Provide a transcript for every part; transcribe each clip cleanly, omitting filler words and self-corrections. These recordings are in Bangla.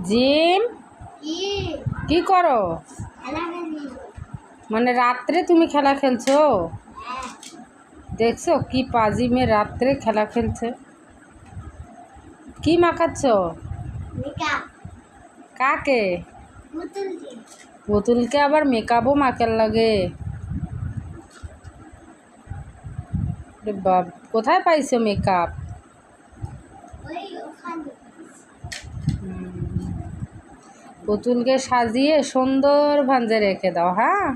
জিম, কি করো? মানে রাত্রে তুমি খেলা খেলছো? দেখছো কি পাজি মেয়ে রাত্রে খেলা খেলছে। কি মাখাচ্ছ? কাকে? পুতুলকে আবার মেকআপও মাখার লাগে? বাপ, কোথায় পাইছো মেকআপ? পুতুলকে সাজিয়ে সুন্দর ভাঁজে রেখে দাও। হ্যাঁ,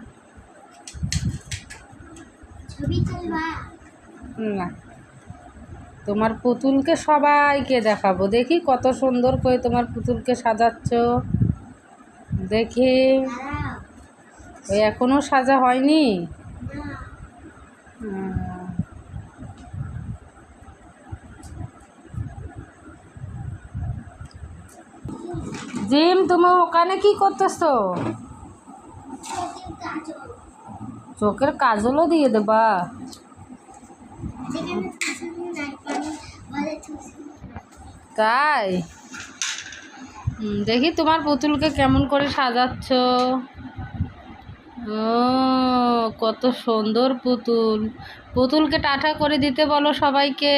না, তোমার পুতুলকে সবাইকে দেখাবো। দেখি কত সুন্দর করে তোমার পুতুলকে সাজাচ্ছ। দেখি, ওই এখনো সাজা হয়নি? জিম, তুমি ওখানে কি করতেছো? চোখের কাজলও দিয়ে দেবা? তাই? দেখি তোমার পুতুলকে কেমন করে সাজাচ্ছ। ও, কত সুন্দর পুতুল। পুতুলকে টাটা করে দিতে বলো সবাইকে।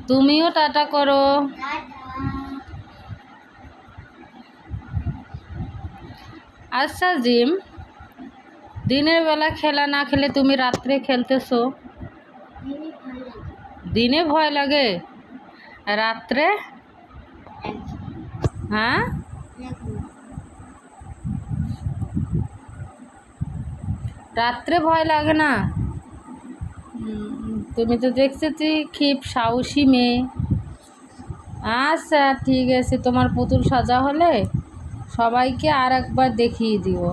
তুমিও টাটা করো। আচ্ছা জিম, দিনের বেলা খেলা না খেলে তুমি রাত্রে খেলতেছো? দিনে ভয় লাগে, রাত্রে? হ্যাঁ, রাত্রে ভয় লাগে না? তুমি তো দেখছি খুব সাহসী মেয়ে। আচ্ছা ঠিক আছে, তোমার পুতুল সাজা হলে সবাইকে আর একবার দেখিয়ে দিও।